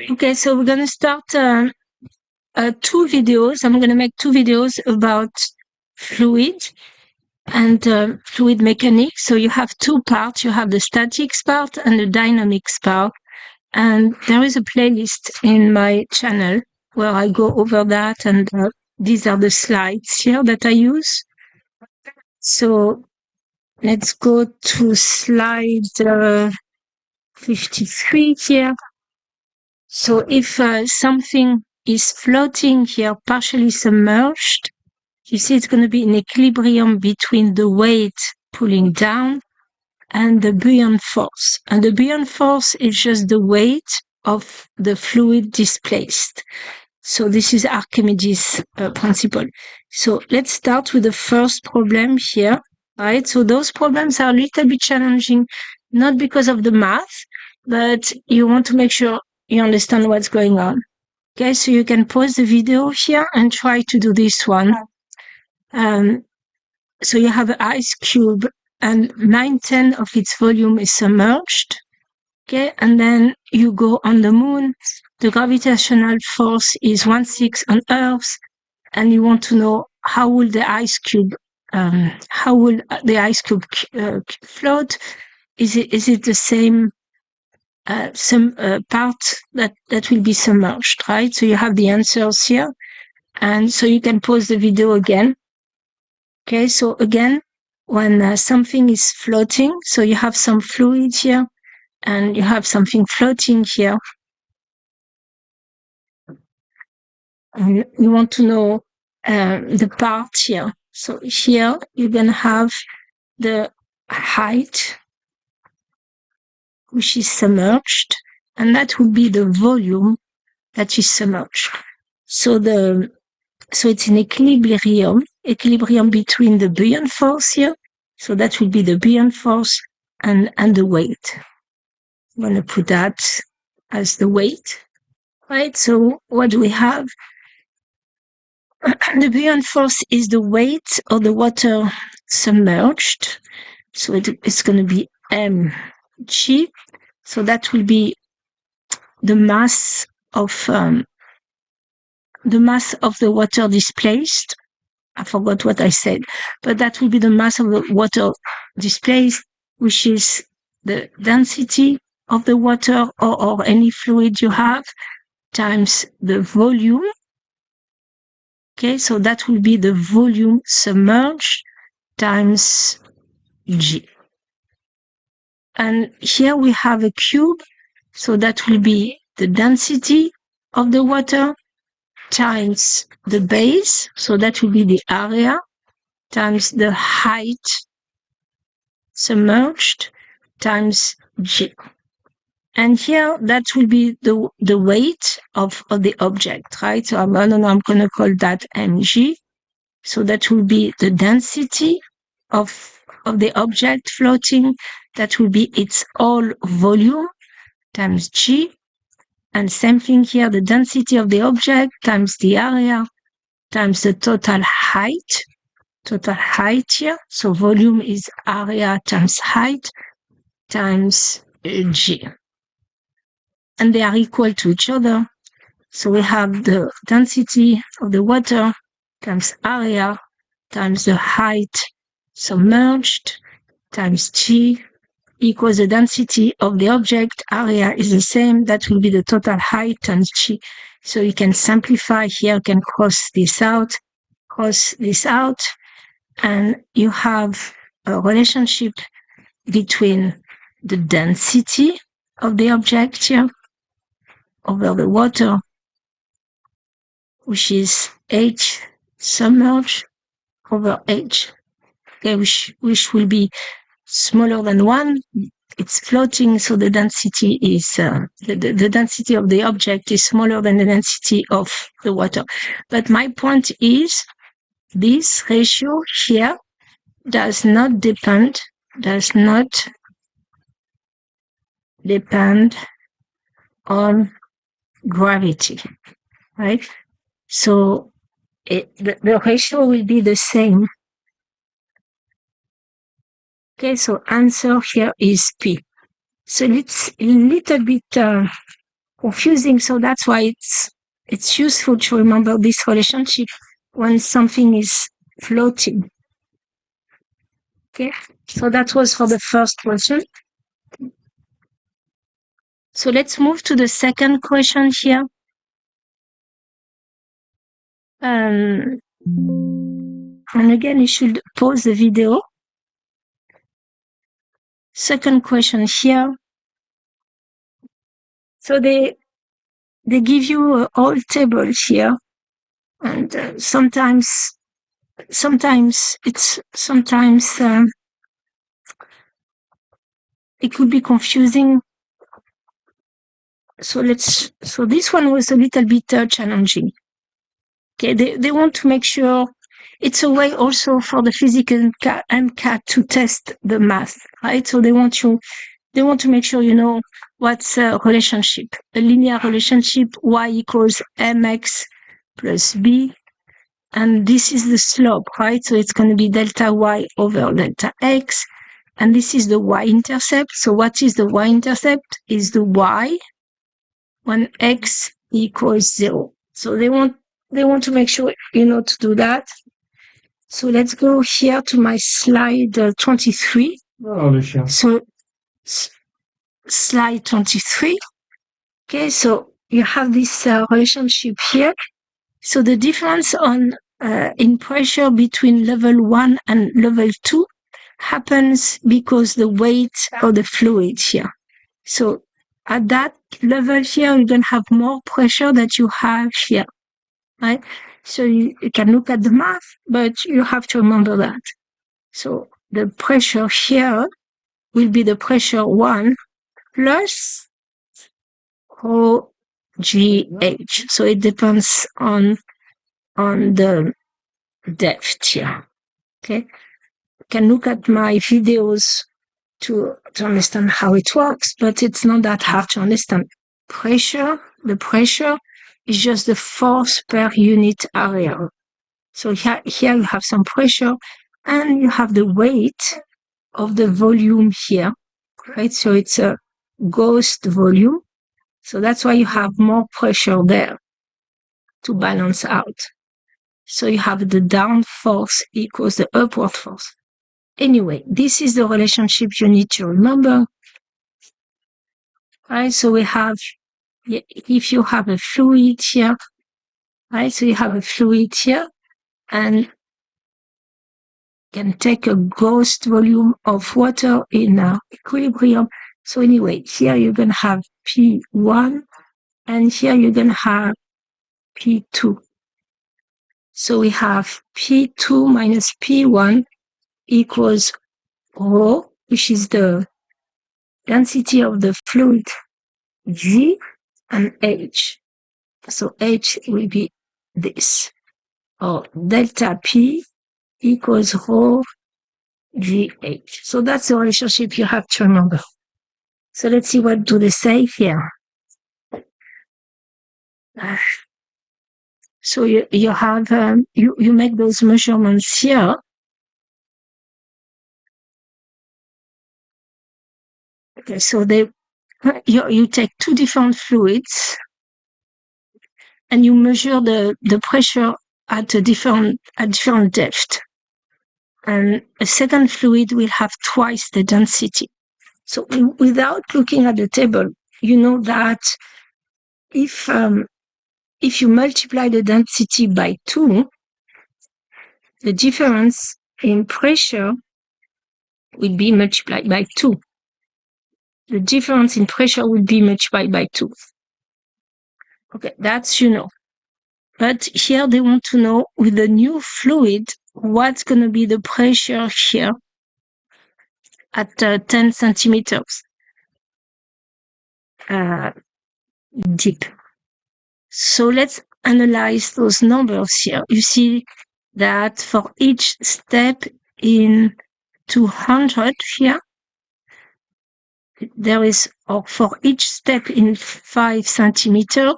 Okay, so we're going to start two videos. I'm going to make two videos about fluid and fluid mechanics. So you have two parts. You have the statics part and the dynamics part. And there is a playlist in my channel where I go over that. And these are the slides here that I use. So let's go to slide 53 here. So if something is floating here, partially submerged, you see it's going to be in equilibrium between the weight pulling down and the buoyant force. And the buoyant force is just the weight of the fluid displaced. So this is Archimedes' principle. So let's start with the first problem here, right? So those problems are a little bit challenging, not because of the math, but you want to make sure you understand what's going on. Okay, so you can pause the video here and try to do this one. So you have an ice cube and 9/10 of its volume is submerged. Okay, and then you go on the moon. The gravitational force is 1/6 on Earth, and you want to know how will the ice cube float? Is it the same part that will be submerged, right? So you have the answers here, and so you can pause the video again. Okay, so again, when something is floating, so you have some fluid here, and you have something floating here. And you want to know the part here. So here you're going to have the height, which is submerged, and that would be the volume that is submerged. So it's in equilibrium between the buoyant force here. So that will be the buoyant force and the weight. I'm going to put that as the weight, right? So what do we have? The buoyant force is the weight of the water submerged. So it's going to be mg. So that will be the mass of the water displaced. I forgot what I said, but that will be the mass of the water displaced, which is the density of the water or any fluid you have times the volume. Okay, so that will be the volume submerged times G. And here we have a cube, so that will be the density of the water times the base, so that will be the area, times the height submerged times G. And here, that will be the weight of the object, right? So I'm going to call that mg. So that will be the density of the object floating. That will be its all volume times G. And same thing here, the density of the object times the area times the total height here. So volume is area times height times G. And they are equal to each other. So we have the density of the water times area times the height submerged times G equals the density of the object. Area is the same. That will be the total height times G. So you can simplify here, you can cross this out, and you have a relationship between the density of the object here over the water, which is H submerged over H, okay, which will be smaller than 1. It's floating, so the density is the density of the object is smaller than the density of the water. But my point is, this ratio here does not depend on gravity, right? So the ratio will be the same. Okay, so answer here is P. So it's a little bit confusing. So that's why it's useful to remember this relationship when something is floating. Okay, so that was for the first question. So let's move to the second question here. And again, you should pause the video. Second question here. So they give you a whole table here, and sometimes it could be confusing. So this one was a little bit challenging. Okay, they want to make sure it's a way also for the physical mcat to test the math, right? So they want to make sure you know what's a relationship, a linear relationship, y equals mx plus b, and this is the slope, right? So it's going to be delta y over delta x, and this is the y-intercept. So what is the y-intercept? Is the y when x equals 0. So they want to make sure you know to do that. So let's go here to my slide 23. So slide 23. Okay, so you have this relationship here. So the difference in pressure between level 1 and level 2 happens because the weight of the fluid here. So at that level here, you're going to have more pressure that you have here, right? So you can look at the math, but you have to remember that. So the pressure here will be the pressure 1 plus OGH. So it depends on the depth here. Okay. You can look at my videos to understand how it works, but it's not that hard to understand. The pressure is just the force per unit area. So here you have some pressure and you have the weight of the volume here, right? So it's a ghost volume. So that's why you have more pressure there to balance out. So you have the down force equals the upward force. Anyway, this is the relationship you need to remember. Right, so we have, if you have a fluid here, right, so you have a fluid here, and you can take a ghost volume of water in equilibrium. So anyway, here you're going to have P1, and here you're going to have P2. So we have P2 minus P1 equals rho, which is the density of the fluid, G, and H. So H will be this, or delta P equals rho GH. So that's the relationship you have to remember. So let's see what do they say here. So you have, you make those measurements here. Okay, so you take two different fluids and you measure the pressure at a different depth. And a second fluid will have twice the density. So without looking at the table, you know that if you multiply the density by 2, the difference in pressure will be multiplied by 2. The difference in pressure will be multiplied by 2. Okay, that's you know. But here they want to know with the new fluid, what's going to be the pressure here at 10 centimeters deep. So let's analyze those numbers here. You see that for each step in 200 here, there is, or for each step in 5 centimeter,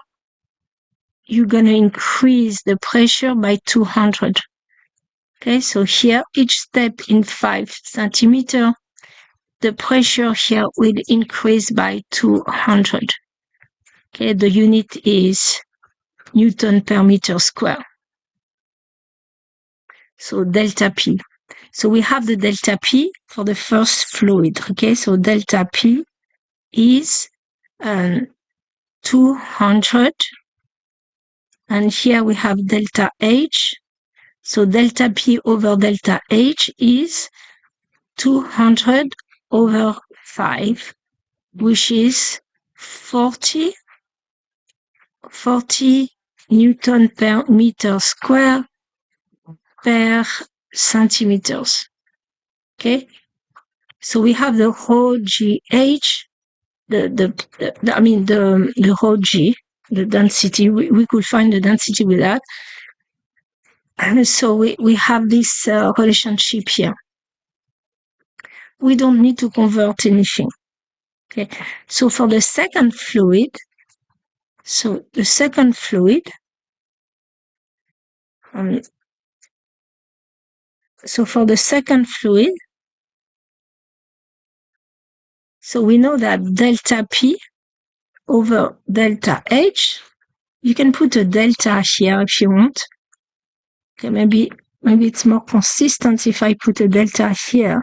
you're going to increase the pressure by 200. Okay, so here, each step in 5 centimeter, the pressure here will increase by 200. Okay, the unit is Newton per meter square. So delta P. So we have the delta P for the first fluid. Okay, so delta P is 200. And here we have delta H. So delta P over delta H is 200 over 5, which is 40 Newton per meter square per centimeters. Okay, so we have the rho GH, the rho G, the density. We could find the density with that. And so we have this relationship here. We don't need to convert anything. Okay, so for the second fluid, so for the second fluid, so we know that delta P over delta H, you can put a delta here if you want. Okay, maybe it's more consistent if I put a delta here.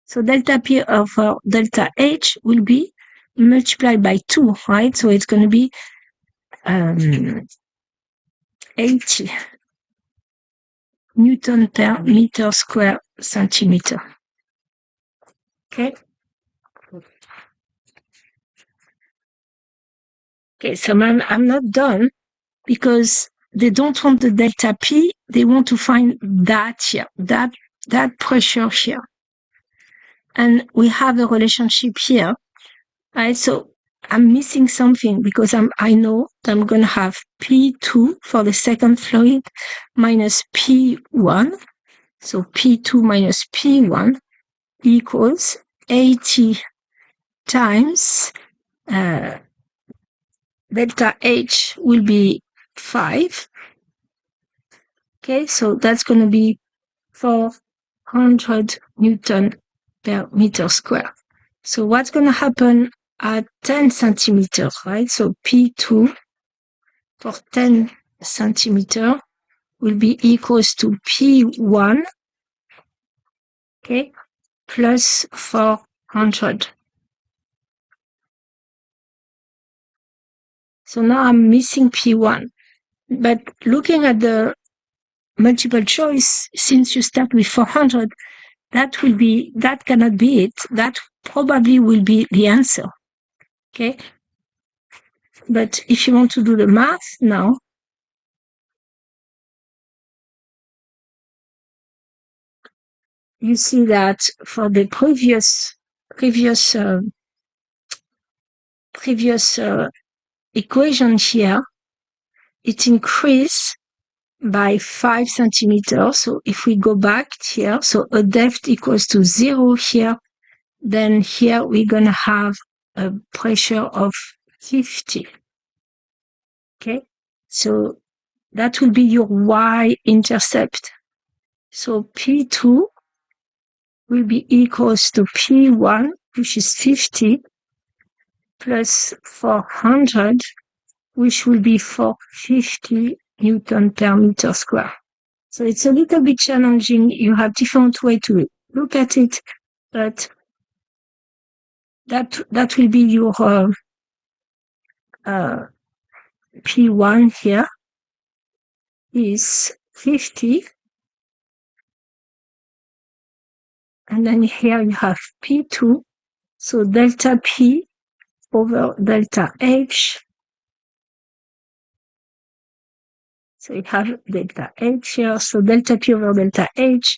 So delta P over delta H will be multiplied by 2, right? So it's going to be 80 Newton per meter square centimeter. Okay. Okay, so I'm not done because they don't want the delta P. They want to find that here, that pressure here. And we have a relationship here, right? So I'm missing something because I know that I'm going to have P2 for the second fluid minus P1. So P2 minus P1 equals 80 times delta H will be 5. Okay, so that's going to be 400 Newton per meter square. So what's going to happen at 10 centimeters, right? So P2 for 10 centimeters will be equals to P1, okay, plus 400. So now I'm missing P1. But looking at the multiple choice, since you start with 400, that cannot be it. That probably will be the answer. Okay? But if you want to do the math now, you see that for the previous equation here, it increased by 5 centimeters. So if we go back here, so a depth equals to 0 here, then here we're going to have a pressure of 50. Okay, so that will be your y-intercept. So P2 will be equals to P1, which is 50, plus 400, which will be 450 Newton per meter square. So it's a little bit challenging. You have different way to look at it, but that will be your P1 here is 50. And then here you have P2. So delta P over delta H. So you have delta H here. So delta P over delta H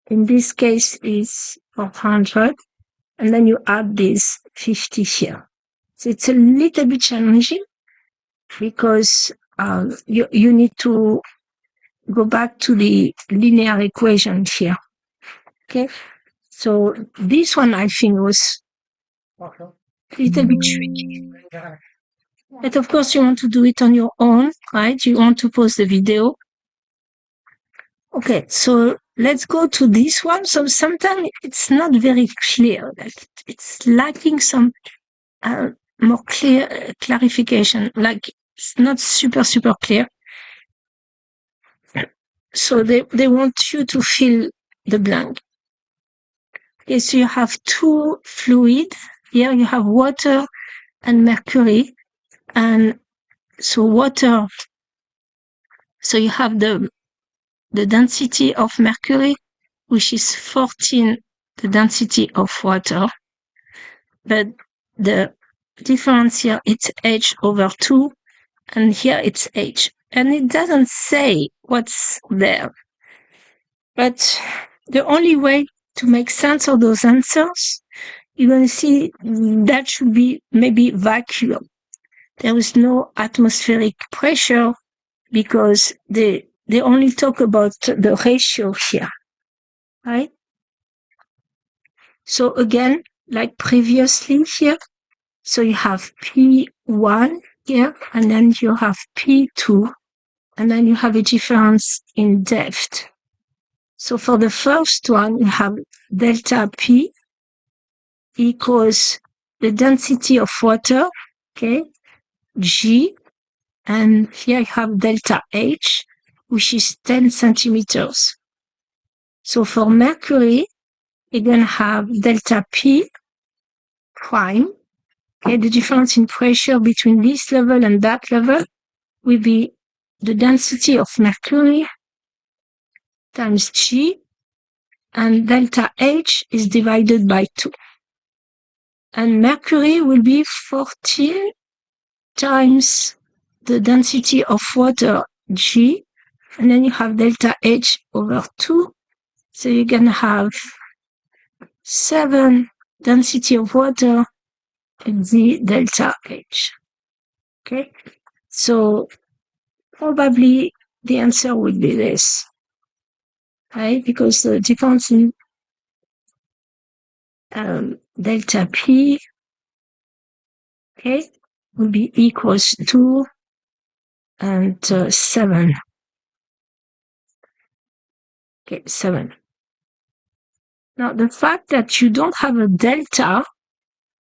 in this case is 400. And then you add this 50 here. So it's a little bit challenging because you need to go back to the linear equation here. Okay, so this one I think was a little bit tricky. But of course you want to do it on your own, right? You want to pause the video. Okay, so let's go to this one. So sometimes it's not very clear, like it's lacking some more clear clarification, like it's not super clear. So they want you to fill the blank. Okay, so you have two fluids. Here you have water and mercury. And so water, so you have the density of mercury, which is 14 the density of water. But the difference here, it's H over 2, and here it's H. And it doesn't say what's there. But the only way to make sense of those answers, you're going to see that should be maybe vacuum. There is no atmospheric pressure because they only talk about the ratio here, right? So again, like previously here, so you have P1 here, and then you have P2, and then you have a difference in depth. So for the first one, you have delta P equals the density of water, okay, G, and here you have delta H, which is 10 centimeters. So for mercury, you're going to have delta P prime, okay, the difference in pressure between this level and that level will be the density of mercury times G, and delta H is divided by 2. And mercury will be 14 times the density of water, G, and then you have delta H over 2. So you're going to have 7 density of water d delta H. Okay? So probably the answer would be this, right? Because the difference in delta P, okay, will be equals 2 and 7. Okay, 7. Now, the fact that you don't have a delta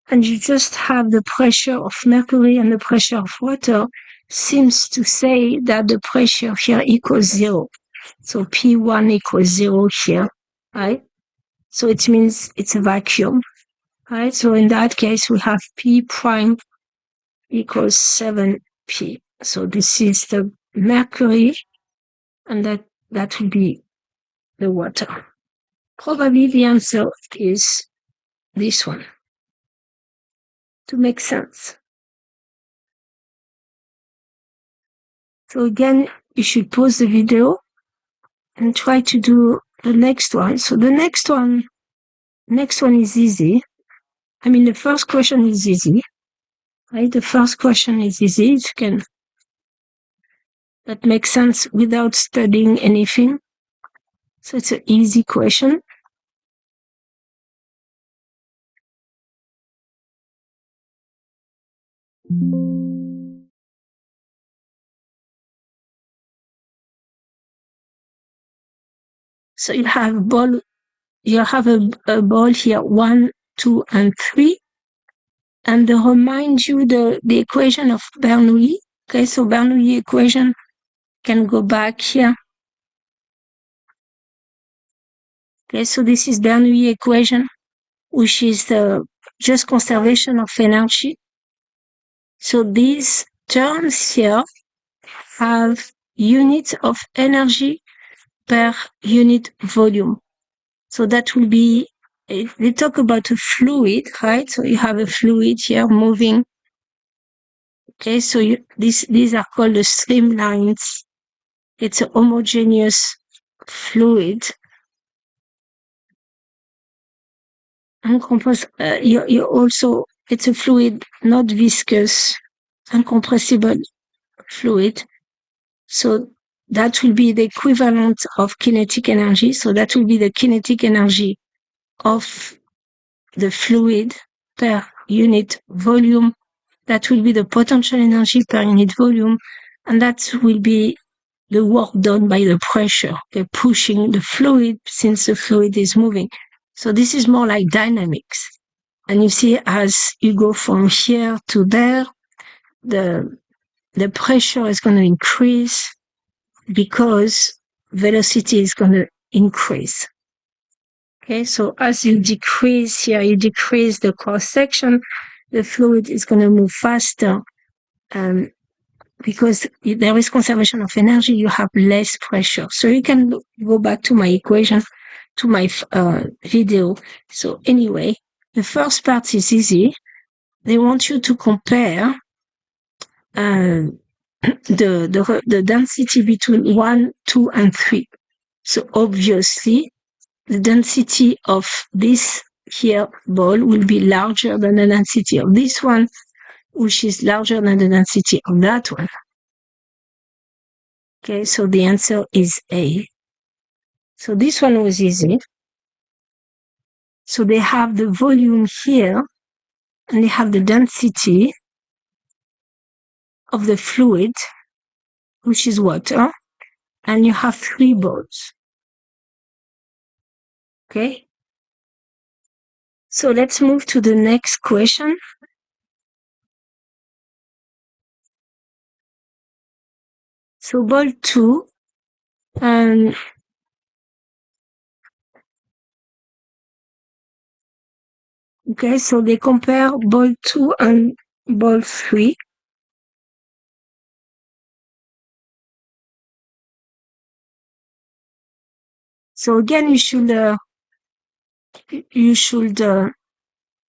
and you just have the pressure of mercury and the pressure of water seems to say that the pressure here equals 0. So P1 equals 0 here, right? So it means it's a vacuum, right? So in that case, we have P prime equals 7P. So this is the mercury, and that will be the water. Probably the answer is this one, to make sense. So again, you should pause the video and try to do the next one. So the next one is easy. I mean, the first question is easy, right? The first question is easy. That makes sense without studying anything. So it's an easy question. So you have a ball here, 1, 2, and 3. And to remind you the equation of Bernoulli. Okay, so Bernoulli equation can go back here. Okay, so this is Bernoulli equation, which is the just conservation of energy. So these terms here have units of energy per unit volume. So that will be, they talk about a fluid, right? So you have a fluid here moving. Okay, so these are called the streamlines. It's a homogeneous fluid. You also, it's a fluid, not viscous, incompressible fluid. So that will be the equivalent of kinetic energy. So that will be the kinetic energy of the fluid per unit volume. That will be the potential energy per unit volume. And that will be the work done by the pressure, okay, pushing the fluid since the fluid is moving. So this is more like dynamics. And you see, as you go from here to there, the pressure is going to increase because velocity is going to increase. Okay, so as you decrease here, you decrease the cross section, the fluid is going to move faster. Because there is conservation of energy, you have less pressure. So you can go back to my equation, to my video. So anyway, the first part is easy. They want you to compare the density between 1, 2, and 3. So obviously, the density of this here ball will be larger than the density of this one, which is larger than the density of that one. Okay, so the answer is A. So this one was easy. So they have the volume here, and they have the density of the fluid, which is water, and you have 3 balls. Okay? So let's move to the next question. So ball 2, okay, so they compare ball 2 and ball 3. So again, you should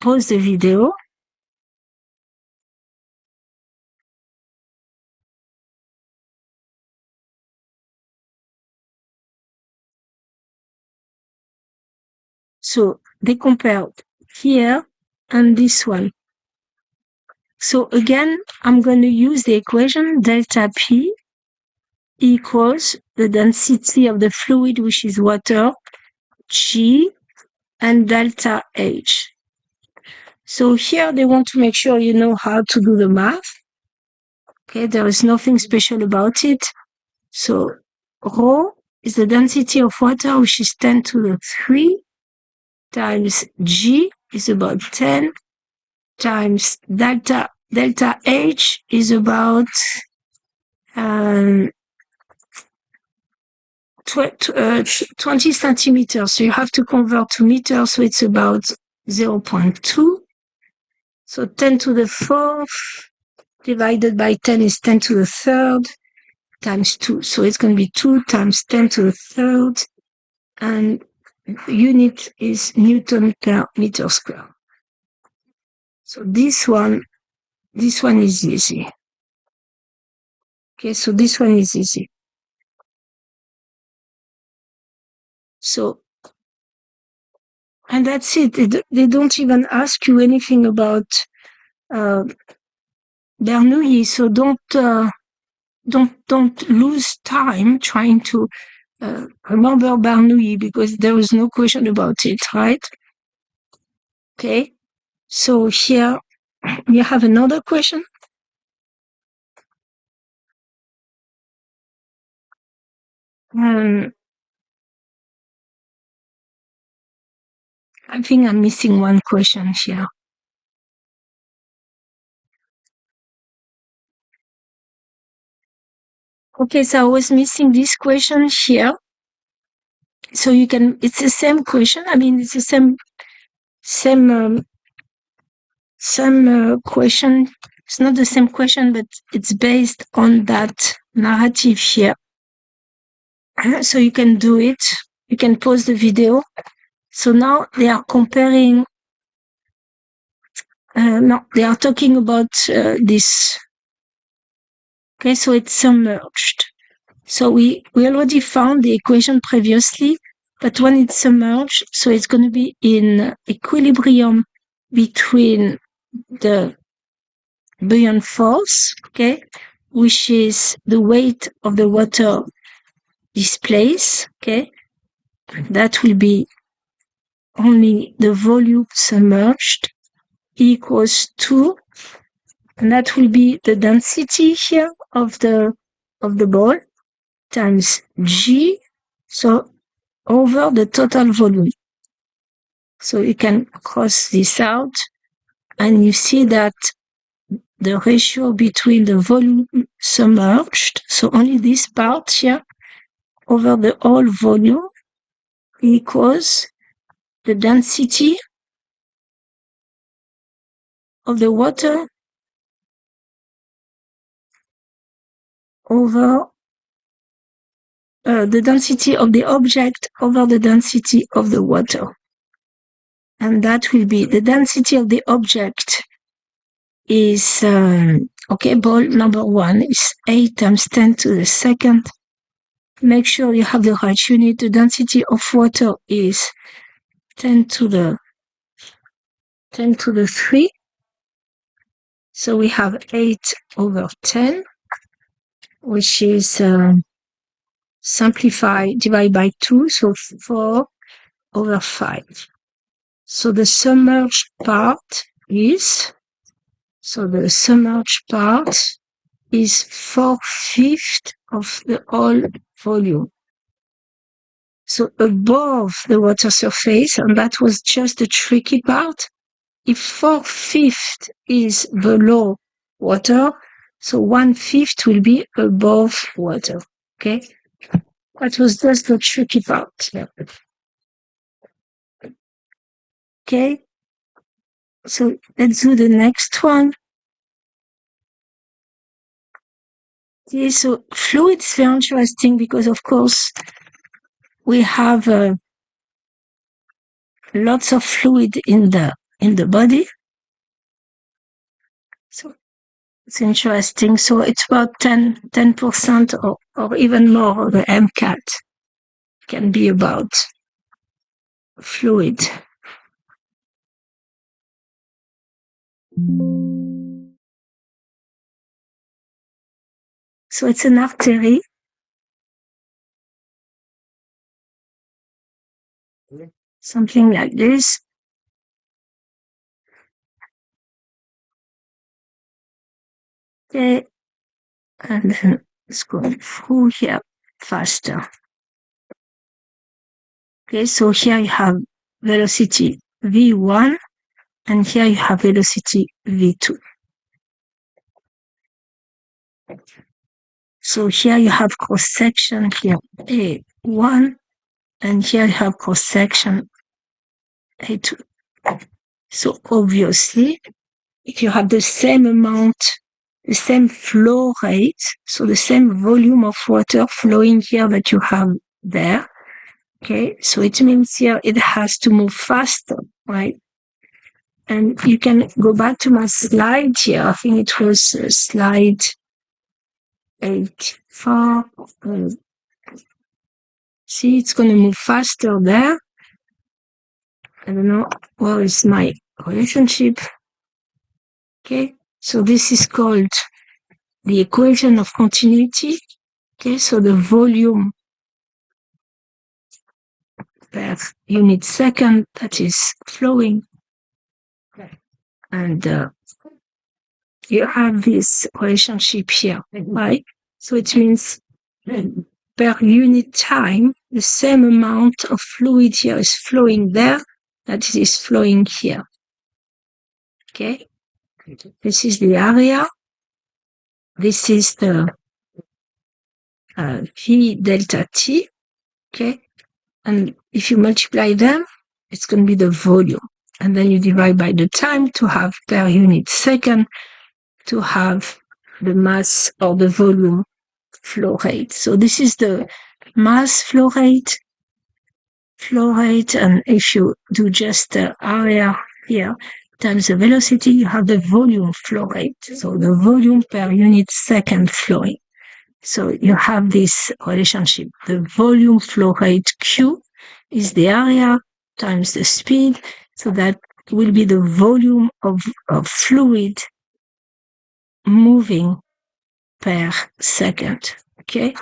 pause the video. So they compare here and this one. So again, I'm going to use the equation delta P equals the density of the fluid, which is water, G, and delta H. So here they want to make sure you know how to do the math. Okay, there is nothing special about it. So rho is the density of water, which is 10 to the 3, times G is about 10, times delta H is about 20 centimeters. So you have to convert to meters, so it's about 0.2. So 10 to the 4th divided by 10 is 10 to the 3rd times 2. So it's going to be 2 times 10 to the 3rd, and unit is Newton per meter square. So this one is easy. Okay, so this one is easy. So, and that's it. They don't even ask you anything about Bernoulli. So don't lose time trying to remember Bernoulli, because there was no question about it, right? Okay. So here you have another question. I think I'm missing one question here. Okay, so I was missing this question here. So you can, it's the same question. I mean, it's the same question. It's not the same question, but it's based on that narrative here. So you can do it. You can pause the video. So now they are comparing. No, they are talking about this. Okay, so it's submerged. So we already found the equation previously, but when it's submerged, so it's going to be in equilibrium between the buoyant force, okay, which is the weight of the water displaced, okay, that will be only the volume submerged equals 2, and that will be the density here of the ball times G, so over the total volume. So you can cross this out, and you see that the ratio between the volume submerged, so only this part here, over the whole volume equals the density of the water over the density of the object over the density of the water. And that will be the density of the object is, okay, ball number 1 is 8 times 10 to the second. Make sure you have the right unit. The density of water is 10 to the 3. So we have 8 over 10, which is simplified, divided by 2, so 4 over 5. So the submerged part is, the submerged part is 4/5 of the whole volume. So above the water surface, and that was just the tricky part, if 4/5 is below water, so 1/5 will be above water, okay? That was just the tricky part. Okay, so let's do the next one. Okay, so fluid is very interesting because, of course, we have lots of fluid in the body. So it's interesting. So it's about 10% or even more of the mcat can be about fluid. So it's an artery. Something like this. Okay, and then it's going through here faster. Okay, so here you have velocity v1, and here you have velocity v2. So here you have cross-section here A1, and here you have cross-section A2. So obviously, if you have the same amount, the same flow rate, so the same volume of water flowing here that you have there, okay, so it means here it has to move faster, right? And you can go back to my slide here. I think it was slide 8.4. See, it's going to move faster there. I don't know, where is my relationship? Okay, so this is called the equation of continuity. Okay, so the volume per unit second that is flowing. And you have this relationship here, right? So it means per unit time, the same amount of fluid here is flowing there that it is flowing here. Okay? This is the area. This is the V delta T. Okay? And if you multiply them, it's going to be the volume. And then you divide by the time to have per unit second to have the mass or the volume flow rate. So this is the mass flow rate, and if you do just the area here times the velocity, you have the volume flow rate. So the volume per unit second flowing. So you have this relationship. The volume flow rate Q is the area times the speed. So that will be the volume of fluid moving per second. Okay,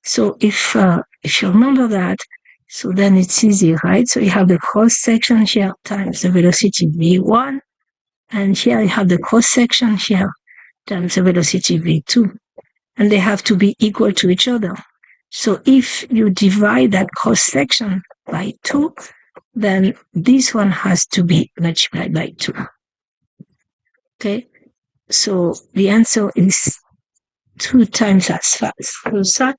so if you remember that, so then it's easy, right? So you have the cross section here times the velocity v1, and here you have the cross section here times the velocity v2, and they have to be equal to each other. So if you divide that cross section by 2, then this one has to be multiplied by 2. Okay, so the answer is 2 times as fast. So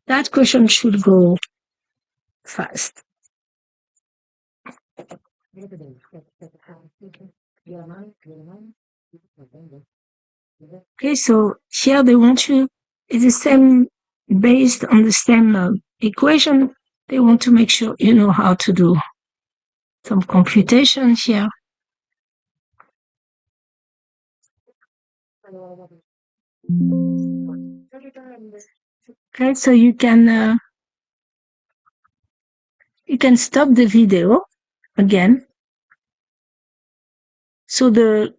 that question should go fast. Okay, so here they want you, it's the same, based on the same equation. They want to make sure you know how to do some computation here. Okay, so you can stop the video again. So the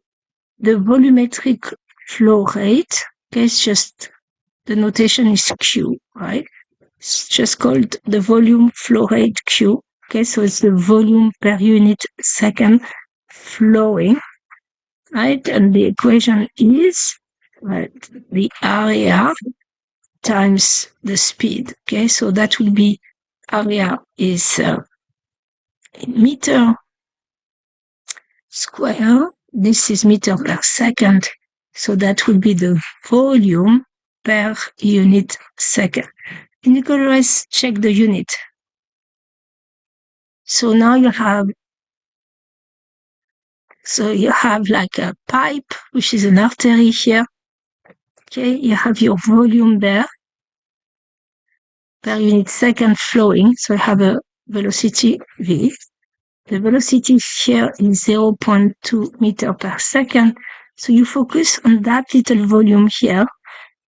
volumetric flow rate, okay, it's just, the notation is Q, right? It's just called the volume flow rate Q. Okay, so it's the volume per unit second flowing, right? And the equation is, right, the area times the speed. Okay, so that will be, area is meter square. This is meter per second. So that will be the volume per unit second. And you can always check the unit. So now you have like a pipe, which is an artery here. Okay, you have your volume there per unit second flowing. So you have a velocity V. The velocity here is 0.2 meter per second. So you focus on that little volume here,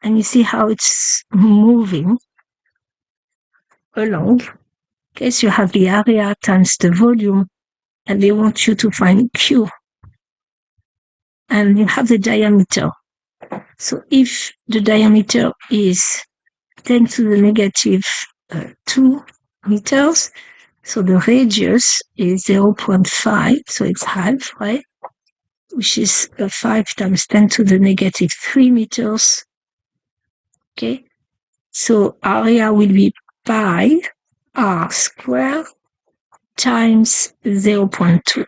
and you see how it's moving along. Okay, so you have the area times the volume, and they want you to find Q. And you have the diameter. So if the diameter is 10 to the negative 2 meters, so the radius is 0.5, so it's half, right? Which is 5 times 10 to the negative 3 meters. Okay, so area will be pi r squared times 0.2.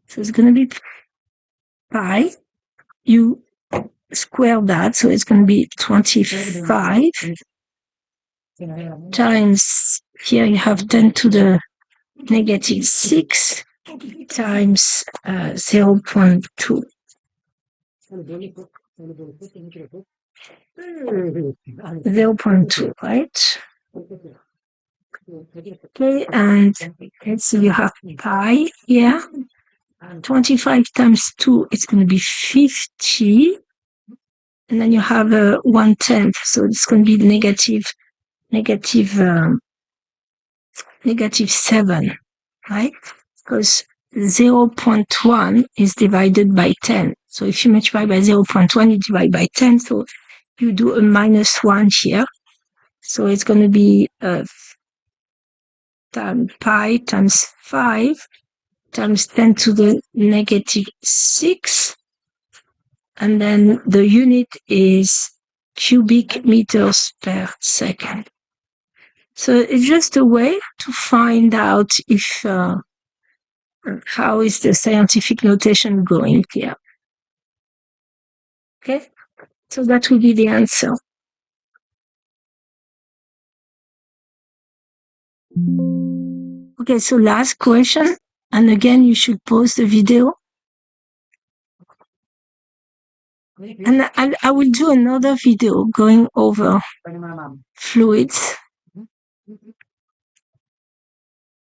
So it's going to be pi, you square that, so it's going to be 25 times, here you have 10 to the negative 6 times 0.2. 0.2, right? Okay, and let's see, you have pi here. 25 times 2, it's going to be 50. And then you have 1/10, so it's going to be negative 7, right? Because 0.1 is divided by 10. So if you multiply by 0.1, you divide by 10. So you do a -1 here. So it's going to be pi times 5 times 10 to the negative 6. And then the unit is cubic meters per second. So it's just a way to find out if how is the scientific notation going here. Okay, so that will be the answer. Okay, so last question, and again you should pause the video. And I will do another video going over fluids.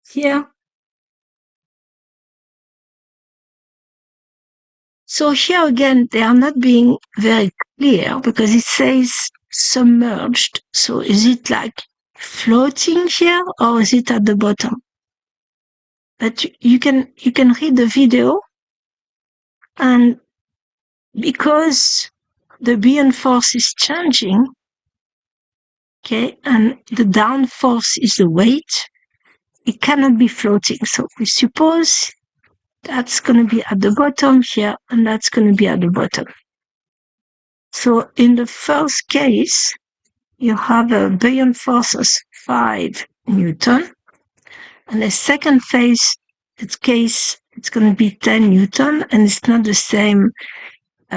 Here. So here again, they are not being very clear because it says submerged. So is it like floating here or is it at the bottom? But you can read the video, and because the Buoyant force is changing, okay, and the down force is the weight, it cannot be floating. So we suppose that's going to be at the bottom here, and that's going to be at the bottom. So in the first case, you have a Buoyant force of 5 Newton, And the second case, it's going to be 10 Newton, and it's not the same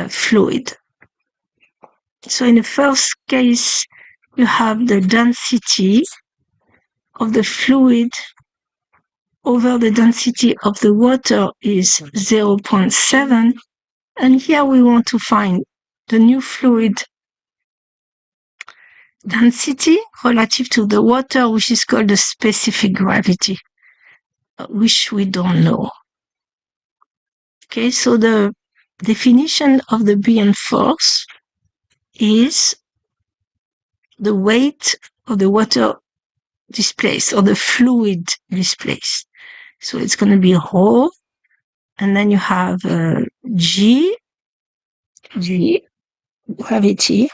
fluid. So in the first case, you have the density of the fluid over the density of the water is 0.7. And here we want to find the new fluid density relative to the water, which is called the specific gravity, which we don't know. Okay, so the definition of the Buoyant force is the weight of the water displaced or the fluid displaced. So it's going to be rho, and then you have G, gravity,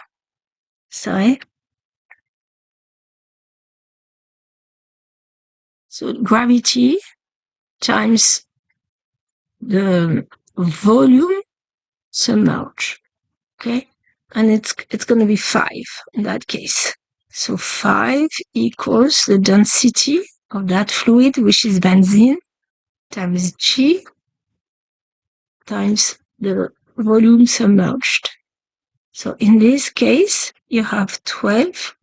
sorry. So gravity times the volume submerged, okay? And it's going to be 5 in that case. So 5 equals the density of that fluid, which is benzene, times G, times the volume submerged. So in this case, you have 12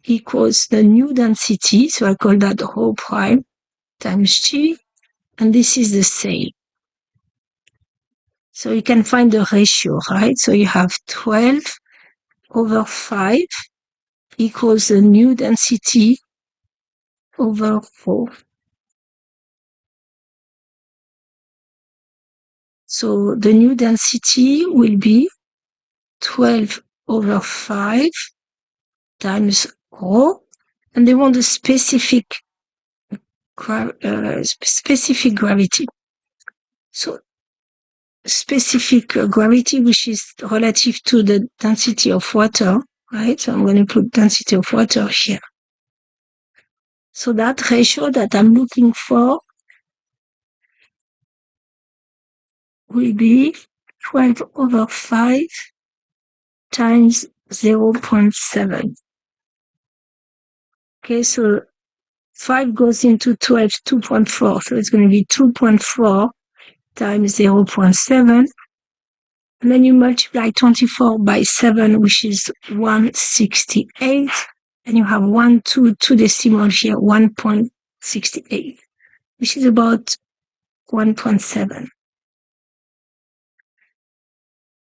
equals the new density, so I call that rho prime, times G, and this is the same. So you can find the ratio, right? So you have 12 over 5 equals the new density over 4. So the new density will be 12 over 5 times rho, and they want the specific gravity. So specific gravity, which is relative to the density of water, right? So I'm going to put density of water here. So that ratio that I'm looking for will be 12 over 5 times 0.7. Okay, so 5 goes into 12, 2.4. So it's going to be 2.4 times 0.7. And then you multiply 24 by 7, which is 168. And you have 2 decimals here, 1.68, which is about 1.7.